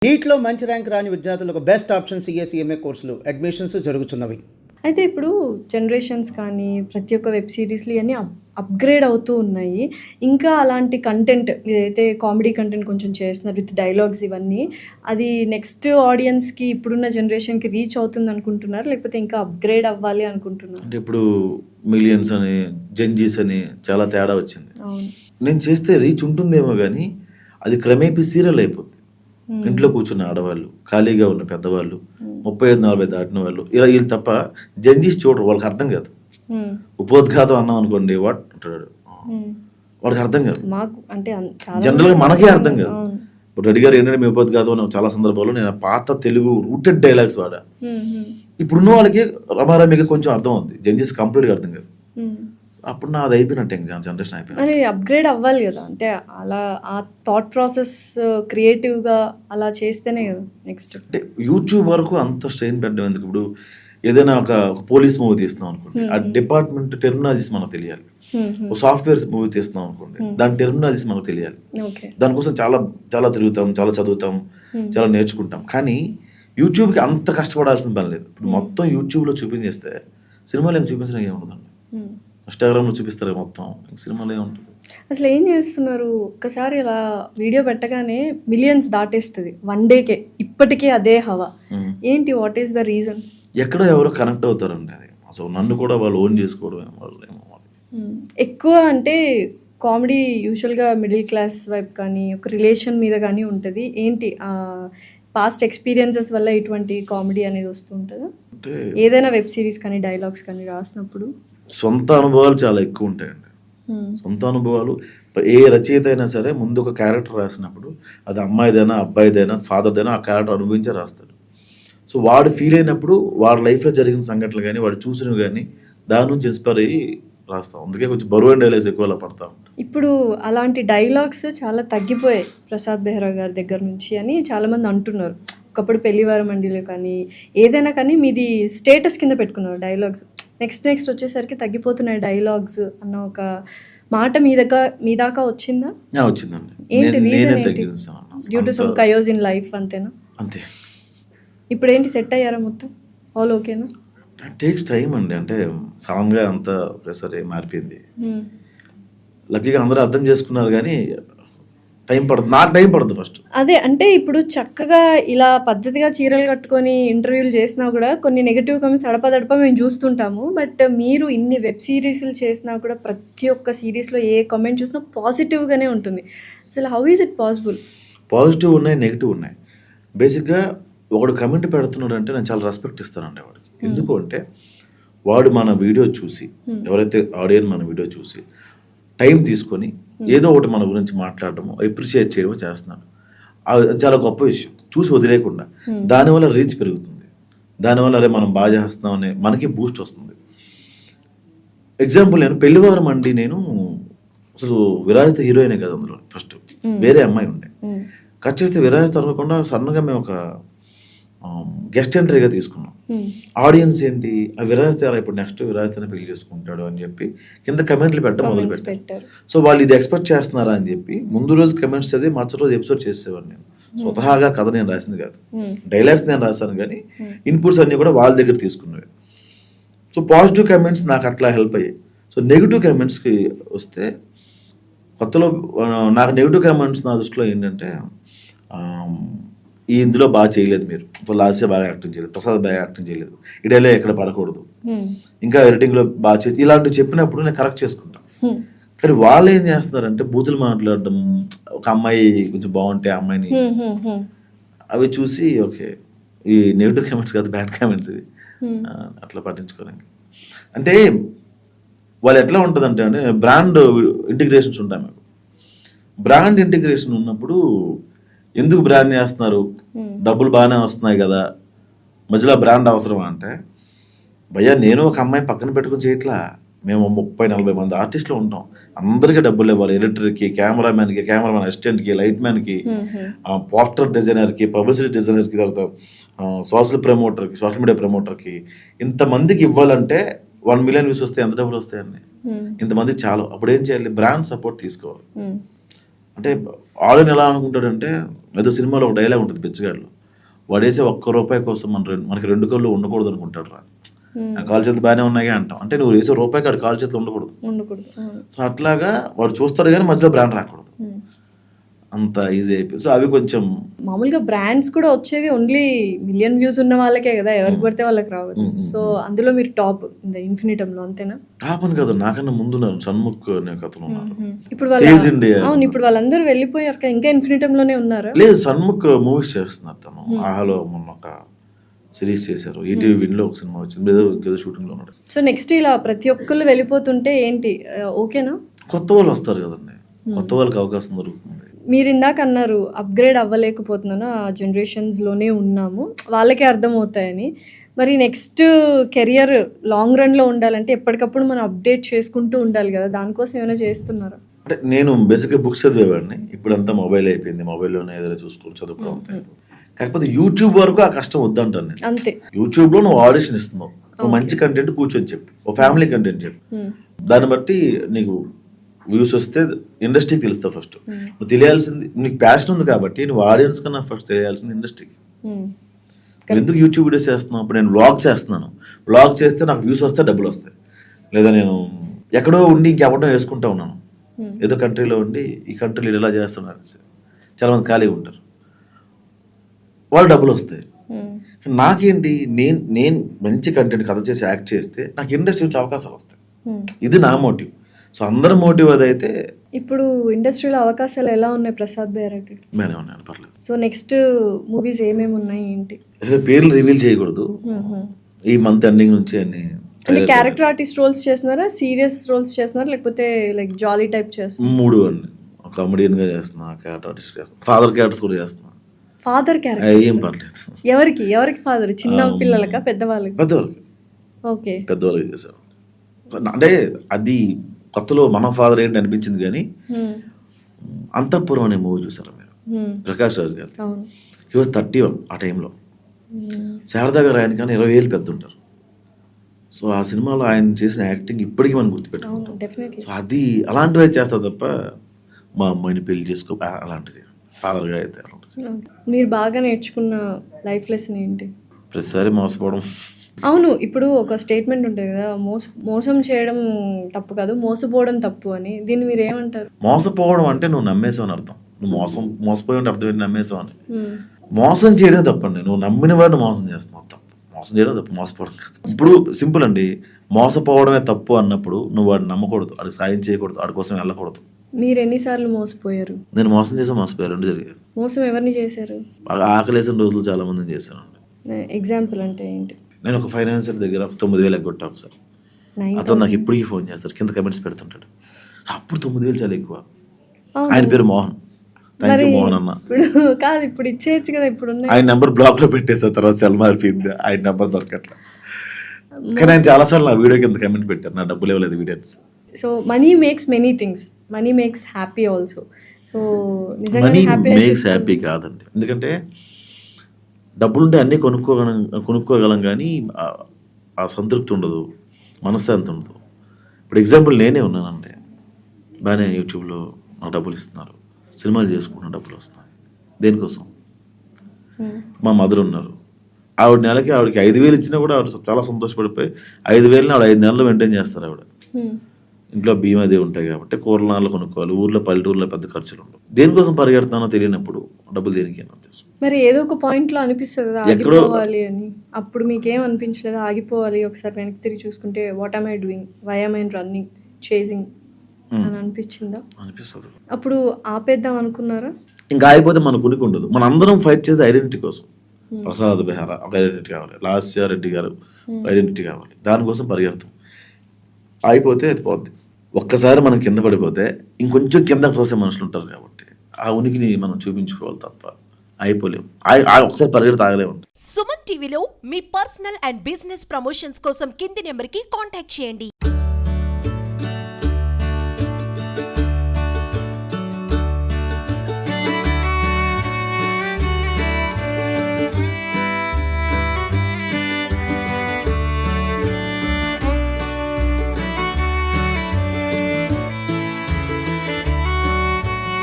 నీట్లో మంచి ర్యాంక్ రాని విద్యార్థులకు బెస్ట్ ఆప్షన్ సిఎస్ఈఎంఏ కోర్సులు అడ్మిషన్స్ జరుగుతున్నవి. అయితే ఇప్పుడు జనరేషన్స్ కానీ ప్రతి ఒక్క వెబ్ సిరీస్లు ఇవన్నీ అప్గ్రేడ్ అవుతూ ఉన్నాయి. ఇంకా అలాంటి కంటెంట్ ఏదైతే కామెడీ కంటెంట్ కొంచెం చేస్తున్నారు విత్ డైలాగ్స్ ఇవన్నీ, అది నెక్స్ట్ ఆడియన్స్కి ఇప్పుడున్న జనరేషన్కి రీచ్ అవుతుంది అనుకుంటున్నారు, లేకపోతే ఇంకా అప్గ్రేడ్ అవ్వాలి అనుకుంటున్నారు? అంటే ఇప్పుడు మిలియన్స్ అని జెన్జీస్ అని చాలా తేడా వచ్చింది. అవును, నేను చేస్తే రీచ్ ఉంటుందేమో కానీ అది క్రమేపీ సీరియల్ అయిపోద్ది. ఇంట్లో కూర్చున్న ఆడవాళ్ళు, ఖాళీగా ఉన్న పెద్దవాళ్ళు, 35-40 దాటిన వాళ్ళు, ఇలా వీళ్ళు తప్ప జెన్జీస్ చూడరు. వాళ్ళకి అర్థం కాదు. ఉపోద్ఘాతం అన్నాం అనుకోండి, వాట్ అంటాడు, వాడికి అర్థం కాదు. మాకు అంటే జనరల్గా మనకే అర్థం కాదు. ఇప్పుడు రెడ్డి గారు ఏంటంటే మీ ఉపోద్ఘాతం అని చాలా సందర్భాల్లో నేను పాత తెలుగు రూటెడ్ డైలాగ్స్ వాడా. ఇప్పుడున్న వాళ్ళకి రమారమిగా కొంచెం అర్థం అవుతుంది, జెన్జీస్ కంప్లీట్గా అర్థం కాదు. అప్పుడు నాది అయిపోయినట్టు ఎగ్జామ్ జనరేషన్ అయిపోయింది. అని అప్గ్రేడ్ అవ్వాలి కదా, అంటే అలా ఆ థాట్ ప్రాసెస్ క్రియేటివ్గా అలా చేస్తేనే కదా నెక్స్ట్. అంటే యూట్యూబ్ వరకు అంత స్ట్రెయిన్ పెట్టడం ఎందుకు? ఇప్పుడు ఏదైనా ఒక పోలీస్ మూవీ తీస్తున్నాం అనుకోండి, ఆ డిపార్ట్మెంట్ టెర్మినాలజీస్ మనకు తెలియాలి. ఒక సాఫ్ట్వేర్స్ మూవీ తీస్తున్నాం అనుకోండి, దాని టెర్మినాలజీస్ మనకు తెలియాలి. దానికోసం చాలా చాలా తిరుగుతాం, చాలా చదువుతాం, చాలా నేర్చుకుంటాం. కానీ యూట్యూబ్కి అంత కష్టపడాల్సిన పని లేదు. ఇప్పుడు మొత్తం యూట్యూబ్లో చూపించేస్తే సినిమాలో ఏం చూపించడం ఏముండదండి. ఇన్స్టాగ్రామ్లో చూపిస్తారు మొత్తం, సినిమాలో ఏముంటుంది? అసలు ఏం చేస్తున్నారు, ఒక్కసారి ఇలా వీడియో పెట్టగానే మిలియన్స్ దాటేస్తుంది వన్ డేకే. ఇప్పటికే అదే హవా ఏంటి, వాట్ ఈస్ ద రీజన్? ఎక్కడో ఎవరో కనెక్ట్ అవుతారండి. అది అసలు నన్ను కూడా వాళ్ళు ఓన్ చేసుకోవడం వాళ్ళు ఏమో. ఎక్కువ అంటే కామెడీ యూజువల్గా మిడిల్ క్లాస్ వైపు కానీ ఒక రిలేషన్ మీద కానీ ఉంటుంది. ఏంటి పాస్ట్ ఎక్స్పీరియన్సెస్ వల్ల ఇటువంటి కామెడీ అనేది వస్తుంటుందా? అంటే ఏదైనా వెబ్ సిరీస్ కానీ డైలాగ్స్ కానీ రాసినప్పుడు సొంత అనుభవాలు చాలా ఎక్కువ ఉంటాయండి. సొంత అనుభవాలు ఏ రచయిత అయినా సరే ముందు ఒక క్యారెక్టర్ రాసినప్పుడు అది అమ్మాయిదైనా అబ్బాయిదైనా ఫాదర్దైనా ఆ క్యారెక్టర్ అనుభవించే రాస్తాడు. సో వాడు ఫీల్ అయినప్పుడు వాడి లైఫ్లో జరిగిన సంఘటనలు కానీ వాడు చూసినవి కానీ దాని నుంచి ఇన్స్పైర్ అయ్యి రాస్తాం. అందుకే కొంచెం బరువు అండ్ డైలాగ్స్ ఎక్కువ పడతా ఉంటాం. ఇప్పుడు అలాంటి డైలాగ్స్ చాలా తగ్గిపోయాయి ప్రసాద్ బెహ్రా గారి దగ్గర నుంచి అని చాలామంది అంటున్నారు. ఒకప్పుడు పెళ్లివారం మండిలో కానీ ఏదైనా కానీ మీది స్టేటస్ కింద పెట్టుకున్నారు డైలాగ్స్. నెక్స్ట్ వచ్చేసరికి తగ్గిపోతున్నాయి డైలాగ్స్ అన్న ఒక మాట మీ దాకా వచ్చిందా? వచ్చిందండి. ఏంటి రీజన్ ఏంటి? Due to some KaiOS in life అంతేనా? అంతే. ఇప్పుడు ఏంటి, సెట్ అయ్యారా మొత్తం? ఆల్ ఓకేనా? టేక్స్ టైం అండి. అంటే సడన్గా అంతా ఒకసారి మారిపోయింది. లక్కీగా అందరూ అర్థం చేసుకున్నారు కానీ టైం పడుతుంది, నాకు టైం పడుతుంది ఫస్ట్. అదే అంటే ఇప్పుడు చక్కగా ఇలా పద్ధతిగా చీరలు కట్టుకొని ఇంటర్వ్యూలు చేసినా కూడా కొన్ని నెగిటివ్ కామెంట్స్ అడపదడప మేము చూస్తుంటాము. బట్ మీరు ఇన్ని వెబ్ సిరీస్లు చేసినా కూడా ప్రతి ఒక్క సిరీస్లో ఏ కామెంట్ చూసినా పాజిటివ్గానే ఉంటుంది. అసలు how is it possible? Positive ఉన్నాయి, నెగిటివ్ ఉన్నాయి. బేసిక్గా ఒకడు కమెంట్ పెడుతున్నాడు అంటే నేను చాలా రెస్పెక్ట్ ఇస్తానండి వాడికి. ఎందుకు అంటే వాడు మన వీడియో చూసి, ఎవరైతే ఆడియన్స్ మన వీడియో చూసి టైం తీసుకొని ఏదో ఒకటి మన గురించి మాట్లాడటము, అప్రిషియేట్ చేయడము చేస్తున్నాడు. అది చాలా గొప్ప విషయం. చూసి వదిలేకుండా దానివల్ల రీచ్ పెరుగుతుంది. దానివల్ల అరే మనం బాగా చేస్తున్నాం అనే మనకి బూస్ట్ వస్తుంది. ఎగ్జాంపుల్ నేను పెళ్లివారం అండి, నేను అసలు విరాజిత హీరోయినే కదా అందులో. ఫస్ట్ వేరే అమ్మాయి ఉండే, కట్ చేస్తే విరాజిత అనుకోకుండా సడన్గా మేము ఒక గెస్ట్ ఎంట్రీగా తీసుకున్నాం. ఆడియన్స్ ఏంటి, ఆ విరాజిత ఇప్పుడు నెక్స్ట్ విరాజితని పెళ్లి చేసుకుంటాడు అని చెప్పి కింద కమెంట్లు పెట్టడం మొదలు పెట్టారు. సో వాళ్ళు ఇది ఎక్స్పెక్ట్ చేస్తున్నారా అని చెప్పి ముందు రోజు కమెంట్స్ చదివి మరుసటి రోజు ఎపిసోడ్ చేసేవాడు. నేను స్వతహాగా కథ నేను రాసింది కాదు, డైలాగ్స్ నేను రాశాను కానీ ఇన్పుట్స్ అన్నీ కూడా వాళ్ళ దగ్గర తీసుకున్నవి. సో పాజిటివ్ కమెంట్స్ నాకు అట్లా హెల్ప్ అయ్యాయి. సో నెగిటివ్ కమెంట్స్కి వస్తే కొత్తలో నాకు నెగిటివ్ కమెంట్స్ నా దృష్టిలో ఏంటంటే, ఇందులో బాగా చేయలేదు మీరు, లాస్య బాగా యాక్టింగ్ చేయలేదు, ప్రసాద్ బాగా యాక్టింగ్ చేయలేదు, ఇడేలే ఎక్కడ పడకూడదు, ఇంకా ఎడిటింగ్లో బాగా చేయలేదు, ఇలాంటివి చెప్పినప్పుడు నేను కరెక్ట్ చేసుకుంటాను. కానీ వాళ్ళు ఏం చేస్తున్నారంటే బూతులు మాట్లాడడం, ఒక అమ్మాయి కొంచెం బాగుంటే ఆ అమ్మాయిని అవి చూసి ఓకే ఈ నెగిటివ్ కామెంట్స్ కాదు బ్యాడ్ కామెంట్స్ ఇవి అట్లా పట్టించుకోరండి. అంటే వాళ్ళు ఎట్లా ఉంటుందంటే అండి, బ్రాండ్ ఇంటిగ్రేషన్స్ ఉంటాయి. మీకు బ్రాండ్ ఇంటిగ్రేషన్ ఉన్నప్పుడు ఎందుకు బ్రాండ్ చేస్తున్నారు, డబ్బులు బాగానే వస్తున్నాయి కదా, మధ్యలో బ్రాండ్ అవసరమా అంటే, భయ్యా నేను ఒక అమ్మాయి పక్కన పెట్టుకుని చేయట్లా, మేము 30-40 మంది ఆర్టిస్టులు ఉంటాం, అందరికీ డబ్బులు ఇవ్వాలి. ఎడిటర్కి, కెమెరామెన్ అసిస్టెంట్కి, లైట్ మ్యాన్కి, పోస్టర్ డిజైనర్కి, పబ్లిసిటీ డిజైనర్కి, తర్వాత సోషల్ మీడియా ప్రమోటర్కి, ఇంతమందికి ఇవ్వాలంటే 1 మిలియన్ వ్యూస్ వస్తే ఎంత డబ్బులు వస్తాయండి? ఇంతమంది చాలు. అప్పుడు ఏం చేయాలి, బ్రాండ్ సపోర్ట్ తీసుకోవాలి. అంటే ఆడియన్ ఎలా అనుకుంటాడంటే, ఏదో సినిమాలో ఒక డైలాగ్ ఉంటుంది పిచ్చగాడిలో, వాడేసే ₹1 కోసం మనకి 2 కళ్ళు ఉండకూడదు అనుకుంటాడు రా, ఆ కాలు చేతులు బాగానే ఉన్నాయి అంటాం. అంటే నువ్వు వేసే రూపాయికి ఆడు కాలు చేతులు ఉండకూడదు. సో అట్లాగా వాడు చూస్తాడు కానీ మధ్యలో బ్రాండ్ రాకూడదు, అంత ఈజీ అయిపోయింది. సో అవి కొంచెం మామూలుగా బ్రాండ్స్ కూడా వచ్చేది ఓన్లీ మిలియన్ వ్యూస్ ఉన్న వాళ్ళకే కదా, ఎవరికి పడితే వాళ్ళకి రావద్దు. సో అందులో మీరు టాప్ ఇన్ఫినిటంలో, అంతేనా? టాప్ అని కదా, నాకన్నా ముందున్నారు సన్ముఖ్ అనే కథలు ఉన్నారు. ఇప్పుడు తేజ్ ఇండియా. అవును, ఇప్పుడు వాళ్ళందరూ వెళ్ళిపోయారు కదా, ఇంకా ఇన్ఫినిటంలోనే ఉన్నారా? లేదు, సన్ముఖ్ మూవీస్ చేస్తున్నారు తను. ఆహాలో మొన్న ఒక సిరీస్ చేశారు, ఈటీవీ విన్లో ఒక సినిమా వచ్చింది, ఏదో షూటింగ్లో ఉన్నాడు. సో నెక్స్ట్ ఇలా ప్రతి ఒక్కళ్ళు వెళ్ళిపోతుంటే ఏంటి, ఓకేనా? కొత్త వాళ్ళు వస్తారు కదండి, కొత్త వాళ్ళకి అవకాశం దొరుకుతుంది. మీరు ఇందాక అన్నారు అప్గ్రేడ్ అవ్వలేకపోతున్నాను, ఆ జనరేషన్స్లోనే ఉన్నాము, వాళ్ళకే అర్థమవుతాయని. మరి నెక్స్ట్ కెరియర్ లాంగ్ రన్లో ఉండాలంటే ఎప్పటికప్పుడు మనం అప్డేట్ చేసుకుంటూ ఉండాలి కదా, దానికోసం ఏమైనా చేస్తున్నారా? అంటే నేను బేసిక్గా బుక్స్ చదివేవాడిని, ఇప్పుడంతా మొబైల్ అయిపోయింది, మొబైల్లోనే ఏదైనా చూసుకొని చదువుకోవడం అంతే. కాకపోతే యూట్యూబ్ వరకు ఆ కష్టం వద్దంటాను నేను. అంతే, యూట్యూబ్లో నువ్వు ఆడిషన్ ఇస్తున్నావు, ఒక మంచి కంటెంట్ కూర్చొని చెప్పు, ఒక ఫ్యామిలీ కంటెంట్ చెప్పు, దాన్ని బట్టి నీకు వ్యూస్ వస్తే ఇండస్ట్రీకి తెలుస్తావు. ఫస్ట్ నువ్వు తెలియాల్సింది, నీకు ప్యాషన్ ఉంది కాబట్టి నువ్వు ఆడియన్స్ కన్నా ఫస్ట్ తెలియాల్సింది ఇండస్ట్రీకి. ఎందుకు యూట్యూబ్ వీడియోస్ చేస్తున్నావు? ఇప్పుడు నేను వ్లాగ్ చేస్తున్నాను, వ్లాగ్ చేస్తే నాకు వ్యూస్ వస్తే డబ్బులు వస్తాయి, లేదా నేను ఎక్కడో ఉండి ఇంకెవడో వేసుకుంటా ఉన్నాను, ఏదో కంట్రీలో ఉండి ఈ కంట్రీలో ఇలా చేస్తున్నారు, చాలామంది ఖాళీగా ఉంటారు, వాళ్ళు డబ్బులు వస్తాయి. నాకేంటి, నేను మంచి కంటెంట్ కథ చేసి యాక్ట్ చేస్తే నాకు ఇండస్ట్రీ నుంచి అవకాశాలు వస్తాయి, ఇది నా మోటివ్. సో అందరి మోటివ్ అదైతే. ఇప్పుడు ఇండస్ట్రీలో అవకాశాలు ఎలా ఉన్నాయి ప్రసాద్ బైరాకి? బాగానే ఉన్నాను, పర్లేదు. సో నెక్స్ట్ మూవీస్ ఏమేమి ఉన్నాయి ఏంటి? అసలు పేర్లు రివీల్ చేయకూడదు, ఈ మంత్ ఎండింగ్ నుంచి అన్ని. అంటే క్యారెక్టర్ ఆర్టిస్ట్ రోల్స్ చేస్తున్నారా, సీరియస్ రోల్స్ చేస్తున్నారా, లేకపోతే లైక్ జాలీ టైప్ చేస్తున్నారు? 3 అండి, కామెడియన్ గా చేస్తున్నా, క్యారెక్టర్ ఆర్టిస్ట్ చేస్తున్నా, ఫాదర్ క్యారెక్టర్స్ కూడా చేస్తున్నా. ఫాదర్ క్యారెక్టర్ ఏం పర్లేదు. ఎవరికి ఫాదర్? చిన్న పిల్లలకా, పెద్దవాళ్ళకి? పెద్దవాళ్ళకి. ఓకే, పెద్దవాళ్ళకి చేశారు. అంటే అది కొత్తలో మన ఫాదర్ ఏంటి అనిపించింది, కానీ అంతఃపురం అనే మూవీ చూసారా మీరు, ప్రకాష్ రాజ్ గారు? హీ వాజ్ 31 ఆ టైంలో. శారదా గారు ఆయన కానీ 20 ఏళ్ళు పెద్ద ఉంటారు. సో ఆ సినిమాలో ఆయన చేసిన యాక్టింగ్ ఇప్పటికీ మనం గుర్తుపెట్టుకుంటాం. సో అది అలాంటివే చేస్తారు తప్ప మా అమ్మాయిని పెళ్లి చేసుకో అలాంటిది ఫాదర్గా అయితే. మీరు బాగా నేర్చుకున్న లైఫ్ లెసన్ ఏంటి? ప్రతిసారి మోసపోవడం. అవును, ఇప్పుడు ఒక స్టేట్మెంట్ ఉంటుంది కదా, మోసం చేయడం తప్పు కాదు, మోసపోవడం తప్పు అని. దీన్ని మీరు ఏమంటారు? మోసపోవడం అంటే నువ్వు నమ్మేసావు అని అర్థం. నువ్వు మోసపోయి అంటే అర్థం ఏంటి? నమ్మేసావు అని. మోసం చేయడం తప్పండి, నువ్వు నమ్మిన వాడిని మోసం చేస్తున్నావు తప్పు. మోసం చేయడం తప్పు, మోసపోవడం కాదు. ఇప్పుడు సింపుల్ అండి, మోసపోవడమే తప్పు అన్నప్పుడు నువ్వు వాడిని నమ్మకూడదు, వాడికి సాయం చేయకూడదు, వాడి కోసం వెళ్ళకూడదు. మీరు ఎన్నిసార్లు మోసపోయారు? నేను మోసం చేసి మోసపోయారు, 2 జరిగాయి. మోసం ఎవరిని చేశారు? ఆకలేసిన రోజులు చాలా మందిని చేశానండి. ఎగ్జాంపుల్ అంటే ఏంటి? నేను ఒక ఫైనాన్షియల్ దగ్గర ఒక 9,000 ఎగ్గొట్టా ఒకసారి. అతను నాకు ఇప్పటికీ ఫోన్ చేస్తారు, కింద కమెంట్స్ పెడుతుంటాడు. అప్పుడు 9,000 చాలా ఎక్కువ. ఆయన పేరు మోహన్. థ్యాంక్ యూ మోహన్ అన్న. ఇప్పుడు కాదు, ఇప్పుడు ఇచ్చేయచ్చు కదా. ఇప్పుడు ఆయన నెంబర్ బ్లాక్ లో పెట్టేసారు, తర్వాత సెల్ మారిపోయింది, ఆయన నెంబర్ దొరకట్లా. కానీ ఆయన చాలాసార్లు నా వీడియో కింద కమెంట్ పెట్టారు, నా డబ్బులు ఇవ్వలేదు videos. So money makes many things, money makes happy also. So money makes happy కాదండి, ఎందుకంటే డబ్బులుంటే అన్నీ కొనుక్కోగలం కానీ ఆ సంతృప్తి ఉండదు, మనశ్శాంతి ఉండదు. ఇప్పుడు ఎగ్జాంపుల్ నేనే ఉన్నానండి, బాగానే యూట్యూబ్లో నాకు డబ్బులు ఇస్తున్నారు, సినిమాలు చేసుకుంటున్న డబ్బులు వస్తున్నాయి. దేనికోసం? మా మదర్ ఉన్నారు, ఆవిడ నెలకి ఆవిడకి 5,000 ఇచ్చినా కూడా ఆవిడ చాలా సంతోషపడిపోయి 5,000 ఆవిడ 5 నెలలు మెయింటైన్ చేస్తారు. ఆవిడ ఇంట్లో బియ్యం అది ఉంటాయి కాబట్టి కూరలు కొనుక్కోవాలి, ఊర్లో పల్లెటూరులో పెద్ద ఖర్చులు ఉండవు. దేనికోసం పరిగెడతానో తెలియనప్పుడు డబ్బులు దేనికి అని ఉద్దేశం. మరి ఏదో ఒక పాయింట్లో అనిపిస్తుంది కదా ఆగిపోవాలి అని, అప్పుడు మీకేం అనిపించలేదు? ఆగిపోవాలి, ఒకసారి వెనక్కి తిరిగి చూసుకుంటే what am I doing, why am I running, chasing అని అనిపించిందా? అనిపిస్తుంది. అప్పుడు ఆపేద్దాం అనుకున్నారా? ఇంకా ఆగిపోతే మన కునికి ఉండదు. మన అందరం ఫైట్ చేసే ఐడెంటిటీ కోసం. ప్రసాద్ బెహరా ఒక ఐడెంటిటీ కావాలి, లాస్య రెడ్డి గారు ఐడెంటిటీ కావాలి, దానికోసం పరిగెడతాం. ఆగిపోతే అది పోద్ది. ఒక్కసారి మనం కింద పడిపోతే ఇంకొంచెం కింద తోసే మనుషులు ఉంటారు కాబట్టి ఆ ఉనికిని మనం చూపించుకోవాలి తప్ప అయిపోలేము. ఒకసారి పరిగెడితే ఆగలేము. సుమన్ టీవీలో మీ పర్సనల్ అండ్ బిజినెస్ ప్రమోషన్స్ కోసం కింది నెంబర్కి కాంటాక్ట్ చేయండి.